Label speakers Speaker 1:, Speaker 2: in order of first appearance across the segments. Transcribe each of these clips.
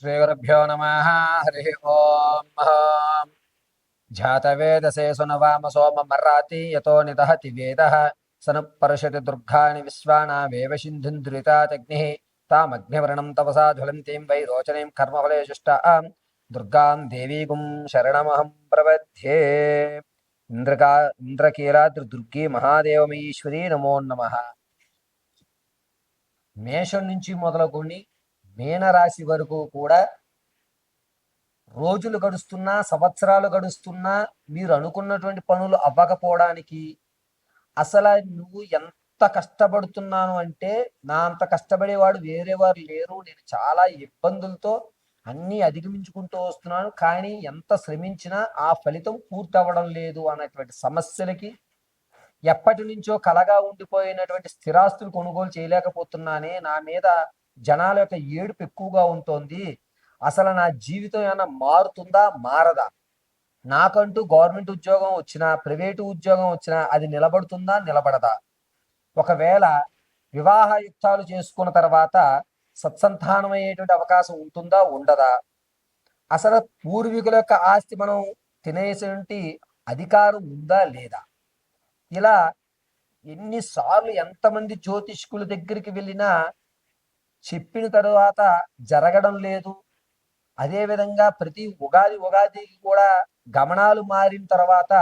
Speaker 1: శ్రీగురుభ్యో నమ హరి ఓం జాతవేదసే సునవామ సోమ మర్రాతి యతో నిదహతి వేద సనుపరుషతి దుర్గాని విశ్వానావేవ సింధుంద్రితాగ్ని తామగ్నివర్ణం తపసా జ్వలంతీం వై రోచనీం కర్మఫలేశిష్ట దుర్గాం దేవీగుం శరణమహం ప్రపద్యే. ఇంద్రకీలాద్రి మహాదేవమీశ్వరీ నమో నమ. మేషం నుంచి మొదలుకొని మీనరాశి వరకు కూడా రోజులు గడుస్తున్నా, సంవత్సరాలు గడుస్తున్నా మీరు అనుకున్నటువంటి పనులు అవ్వకపోవడానికి అసలు నువ్వు ఎంత కష్టపడుతున్నాను అంటే, నా అంత కష్టపడేవాడు వేరేవారు లేరు, నేను చాలా ఇబ్బందులతో అన్నీ అధిగమించుకుంటూ వస్తున్నాను, కానీ ఎంత శ్రమించినా ఆ ఫలితం పూర్తవ్వడం లేదు అన్నటువంటి సమస్యలకి, ఎప్పటి నుంచో కలగా ఉండిపోయినటువంటి స్థిరాస్తులు కొనుగోలు చేయలేకపోతున్నానే, నా మీద జనాల యొక్క ఏడుపు ఎక్కువగా ఉంటుంది, అసలు నా జీవితం ఏమైనా మారుతుందా మారదా, నాకంటూ గవర్నమెంట్ ఉద్యోగం వచ్చినా ప్రైవేటు ఉద్యోగం వచ్చినా అది నిలబడుతుందా నిలబడదా, ఒకవేళ వివాహయుక్తాలు చేసుకున్న తర్వాత సత్సంతానమయ్యేటువంటి అవకాశం ఉంటుందా ఉండదా, అసలు పూర్వీకుల యొక్క ఆస్తి మనం తినేసేటువంటి అధికారం ఉందా లేదా, ఇలా ఎన్నిసార్లు ఎంతమంది జ్యోతిష్కుల దగ్గరికి వెళ్ళినా చెప్పిన తరువాత జరగడం లేదు. అదేవిధంగా ప్రతి ఉగాదికి కూడా గమనాలు మారిన తర్వాత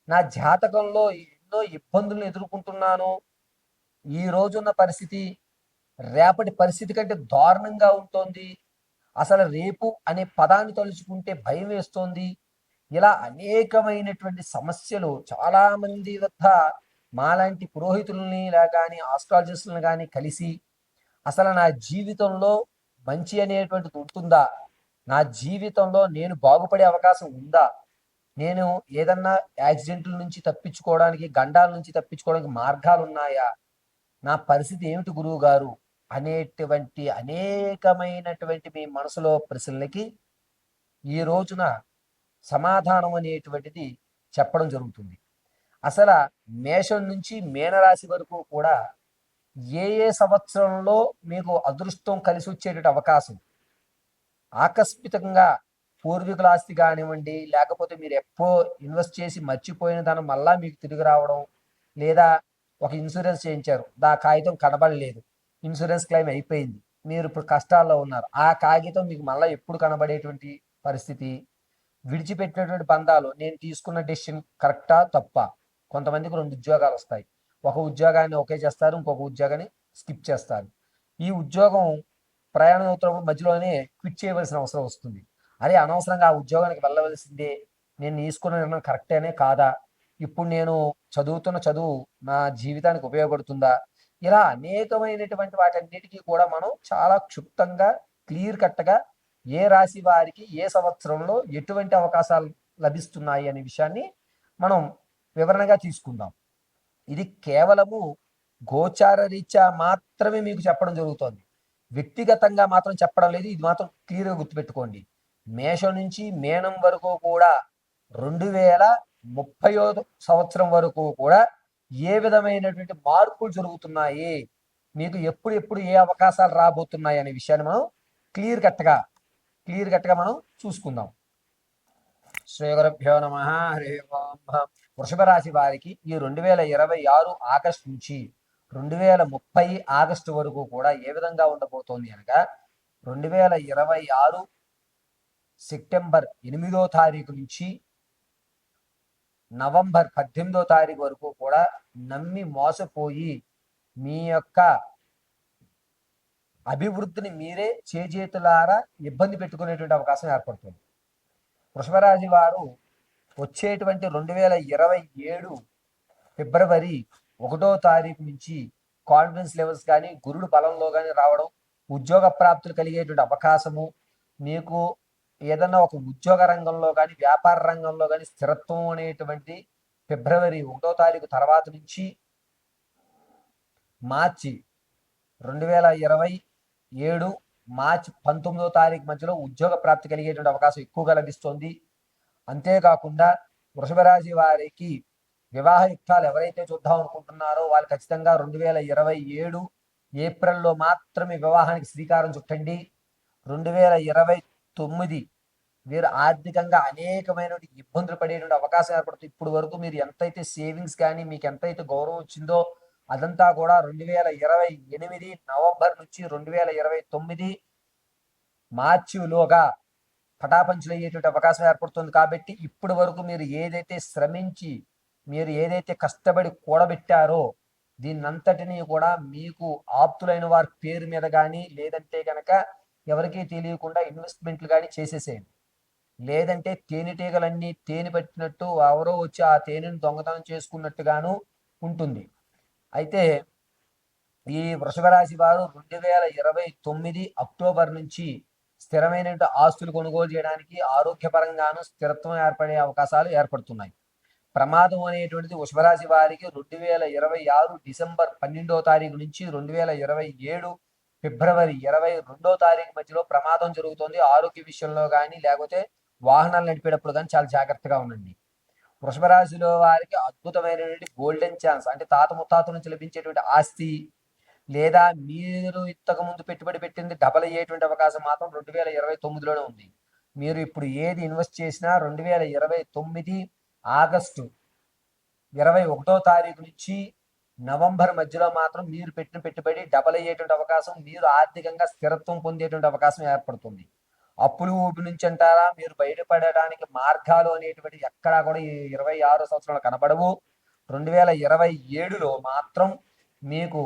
Speaker 1: నా జాతకంలో ఎన్నో ఇబ్బందులను ఎదుర్కొంటున్నాను, ఈ రోజున్న పరిస్థితి రేపటి పరిస్థితి కంటే దారుణంగా ఉంటుంది, అసలు రేపు అనే పదాన్ని తలుచుకుంటే భయం వేస్తోంది, ఇలా అనేకమైనటువంటి సమస్యలు చాలా మంది వద్ద మాలాంటి పురోహితుల్ని కానీ ఆస్ట్రాలజిస్టులను కానీ కలిసి అసలు నా జీవితంలో మంచి అనేటువంటిది ఉంటుందా, నా జీవితంలో నేను బాగుపడే అవకాశం ఉందా, నేను ఏదన్నా యాక్సిడెంట్ల నుంచి తప్పించుకోవడానికి, గండాల నుంచి తప్పించుకోవడానికి మార్గాలు ఉన్నాయా, నా పరిస్థితి ఏమిటి గురువు గారు అనేటువంటి అనేకమైనటువంటి మీ మనసులో ప్రశ్నలకి ఈ రోజున సమాధానం అనేటువంటిది చెప్పడం జరుగుతుంది. అసలు మేషం నుంచి మీనరాశి వరకు కూడా ఏ సంవత్సరంలో మీకు అదృష్టం కలిసి వచ్చేటువంటి అవకాశం, ఆకస్మికంగా పూర్వీకుల ఆస్తి కానివ్వండి, లేకపోతే మీరు ఎప్పుడో ఇన్వెస్ట్ చేసి మర్చిపోయిన ధనం మళ్ళా మీకు తిరిగి రావడం, లేదా ఒక ఇన్సూరెన్స్ చేయించారు, దా కాగితం కనబడలేదు, ఇన్సూరెన్స్ క్లెయిమ్ అయిపోయింది, మీరు ఇప్పుడు కష్టాల్లో ఉన్నారు, ఆ కాగితం మీకు మళ్ళీ ఎప్పుడు కనబడేటువంటి పరిస్థితి, విడిచిపెట్టినటువంటి బంధాలు, నేను తీసుకున్న డెసిషన్ కరెక్టా తప్ప, కొంతమందికి 2 ఉద్యోగాలు వస్తాయి, ఒక ఉద్యోగాన్ని ఓకే చేస్తారు, ఇంకొక ఉద్యోగాన్ని స్కిప్ చేస్తారు, ఈ ఉద్యోగం ప్రయాణం అవుతున్నప్పుడు మధ్యలోనే క్విట్ చేయవలసిన అవసరం వస్తుంది, అదే అనవసరంగా ఆ ఉద్యోగానికి వెళ్ళవలసిందే, నేను తీసుకున్న నిర్ణయం కరెక్టేనే కాదా, ఇప్పుడు నేను చదువుతున్న చదువు నా జీవితానికి ఉపయోగపడుతుందా, ఇలా అనేకమైనటువంటి వాటన్నిటికీ కూడా మనం చాలా క్షుప్తంగా క్లియర్ కట్గా ఏ రాశి వారికి ఏ సంవత్సరంలో ఎటువంటి అవకాశాలు లభిస్తున్నాయి అనే విషయాన్ని మనం వివరణగా తీసుకుందాం. ఇది కేవలము గోచార రీత్యా మాత్రమే మీకు చెప్పడం జరుగుతుంది, వ్యక్తిగతంగా మాత్రం చెప్పడం లేదు, ఇది మాత్రం క్లియర్గా గుర్తుపెట్టుకోండి. మేషం నుంచి మీనం వరకు కూడా 2030 సంవత్సరం వరకు కూడా ఏ విధమైనటువంటి మార్పులు జరుగుతున్నాయి, మీకు ఎప్పుడు ఏ అవకాశాలు రాబోతున్నాయి అనే విషయాన్ని మనం క్లియర్ కట్గా మనం చూసుకుందాం. శ్రీ గురుభ్యో నమ హరి ఓం. వృషభ రాశి వారికి ఈ 2026 ఆగస్టు నుంచి 2030 ఆగస్టు వరకు కూడా ఏ విధంగా ఉండబోతోంది అనగా, 2026 సెప్టెంబర్ 8వ తారీఖు నుంచి నవంబర్ 18వ తారీఖు వరకు కూడా నమ్మి మోసపోయి మీ యొక్క అభివృద్ధిని మీరే చేజేతులారా ఇబ్బంది పెట్టుకునేటువంటి అవకాశం ఏర్పడుతుంది. వృషభరాశి వారు వచ్చేటువంటి 2027 ఫిబ్రవరి 1వ తారీఖు నుంచి కాన్ఫిడెన్స్ లెవెల్స్ కానీ గురుడు బలంలో కానీ రావడం, ఉద్యోగ ప్రాప్తులు కలిగేటువంటి అవకాశము, మీకు ఏదన్నా ఒక ఉద్యోగ రంగంలో కానీ వ్యాపార రంగంలో కానీ స్థిరత్వం అనేటువంటి ఫిబ్రవరి 1వ తారీఖు తర్వాత నుంచి మార్చి 2027 మార్చి 19వ తారీఖు మధ్యలో ఉద్యోగ ప్రాప్తి కలిగేటువంటి అవకాశం ఎక్కువగా లభిస్తుంది. అంతేకాకుండా వృషభ రాశి వారికి వివాహయుక్తాలు ఎవరైతే చూద్దాం అనుకుంటున్నారో వాళ్ళు ఖచ్చితంగా 2027 ఏప్రిల్లో మాత్రమే వివాహానికి శ్రీకారం చుట్టండి. 2029 వీరు ఆర్థికంగా అనేకమైన ఇబ్బందులు పడేటువంటి అవకాశం ఏర్పడుతుంది. ఇప్పుడు వరకు మీరు ఎంతైతే సేవింగ్స్ కానీ మీకు ఎంతైతే గౌరవం వచ్చిందో అదంతా కూడా 2028 నవంబర్ నుంచి 2029 మార్చిలోగా పటాపంచులు అయ్యేటువంటి అవకాశం ఏర్పడుతుంది. కాబట్టి ఇప్పటి వరకు మీరు ఏదైతే శ్రమించి మీరు ఏదైతే కష్టపడి కూడబెట్టారో దీన్నంతటినీ కూడా మీకు ఆప్తులైన వారి పేరు మీద కానీ లేదంటే కనుక ఎవరికీ తెలియకుండా ఇన్వెస్ట్మెంట్లు కానీ చేసేసేయండి. లేదంటే తేనెటీగలన్నీ తేనె పట్టినట్టు ఎవరో వచ్చి ఆ తేనెను దొంగతనం చేసుకున్నట్టుగాను ఉంటుంది. అయితే ఈ వృషభ రాశి వారు 2029 అక్టోబర్ నుంచి స్థిరమైన ఆస్తులు కొనుగోలు చేయడానికి ఆరోగ్యపరంగాను స్థిరత్వం ఏర్పడే అవకాశాలు ఏర్పడుతున్నాయి. ప్రమాదం అనేటువంటిది వృషభ రాశి వారికి 2026 డిసెంబర్ 12వ తారీఖు నుంచి 2027 ఫిబ్రవరి 22వ తారీఖు మధ్యలో ప్రమాదం జరుగుతుంది. ఆరోగ్య విషయంలో కానీ లేకపోతే వాహనాలు నడిపేటప్పుడు కానీ చాలా జాగ్రత్తగా ఉండండి. వృషభ రాశిలో వారికి అద్భుతమైనటువంటి గోల్డెన్ ఛాన్స్ అంటే తాత ముత్తాత నుంచి లభించేటువంటి ఆస్తి లేదా మీరు ఇంతకు ముందు పెట్టుబడి పెట్టింది డబల్ అయ్యేటువంటి అవకాశం మాత్రం 2029లోనే ఉంది. మీరు ఇప్పుడు ఏది ఇన్వెస్ట్ చేసినా 2029 ఆగస్టు 21వ తారీఖు నుంచి నవంబర్ మధ్యలో మాత్రం మీరు పెట్టిన పెట్టుబడి డబల్ అయ్యేటువంటి అవకాశం, మీరు ఆర్థికంగా స్థిరత్వం పొందేటువంటి అవకాశం ఏర్పడుతుంది. అప్పులు ఊపి నుంచి అంటారా మీరు బయటపడడానికి మార్గాలు అనేటువంటి ఎక్కడా కూడా ఈ 26 సంవత్సరాలు కనబడవు. 2027లో మాత్రం మీకు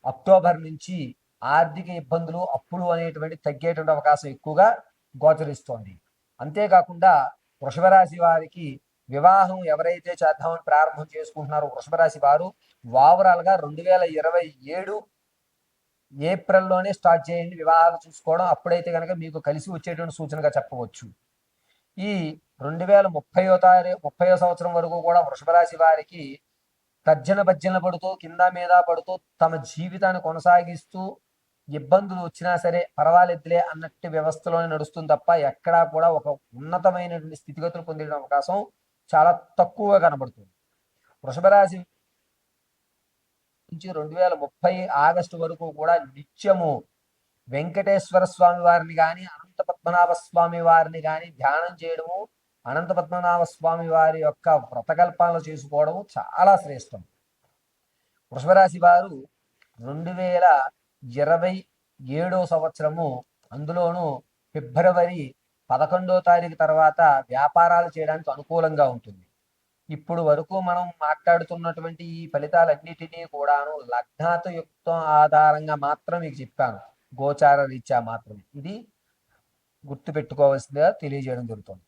Speaker 1: అక్టోబర్ నుంచి ఆర్థిక ఇబ్బందులు అప్పులు అనేటువంటి తగ్గేటువంటి అవకాశం ఎక్కువగా గోచరిస్తోంది. అంతేకాకుండా వృషభ రాశి వారికి వివాహం ఎవరైతే చేద్దామని ప్రారంభం చేసుకుంటున్నారో వృషభ రాశి వారు ఓవరాల్గా 2027 ఏప్రిల్లోనే స్టార్ట్ చేయండి వివాహాలు చూసుకోవడం. అప్పుడైతే కనుక మీకు కలిసి వచ్చేటువంటి సూచనగా చెప్పవచ్చు. ఈ 2030వ సంవత్సరం వరకు కూడా వృషభ రాశి వారికి తర్జన భర్జన పడుతూ కింద మీద పడుతూ తమ జీవితాన్ని కొనసాగిస్తూ ఇబ్బందులు వచ్చినా సరే పర్వాలేదులే అన్నట్టు వ్యవస్థలోనే నడుస్తుంది తప్ప ఎక్కడా కూడా ఒక ఉన్నతమైనటువంటి స్థితిగతులు పొందే అవకాశం చాలా తక్కువగా కనబడుతుంది. వృషభ రాశి నుంచి 2030 ఆగస్టు వరకు కూడా నిత్యము వెంకటేశ్వర స్వామి వారిని కానీ అనంత పద్మనాభ స్వామి వారిని కానీ ధ్యానం చేయడము, అనంత పద్మనాభ స్వామి వారి యొక్క వ్రతకల్పాలు చేసుకోవడము చాలా శ్రేష్టం. వృషభ రాశి వారు 2027వ సంవత్సరము అందులోనూ ఫిబ్రవరి 11వ తారీఖు తర్వాత వ్యాపారాలు చేయడానికి అనుకూలంగా ఉంటుంది. ఇప్పుడు వరకు మనం మాట్లాడుతున్నటువంటి ఈ ఫలితాలన్నిటినీ కూడాను లగ్నాత యుక్తం ఆధారంగా మాత్రం మీకు చెప్పాను, గోచార రీత్యా మాత్రమే. ఇది గుర్తుపెట్టుకోవాల్సిందిగా తెలియజేయడం జరుగుతుంది.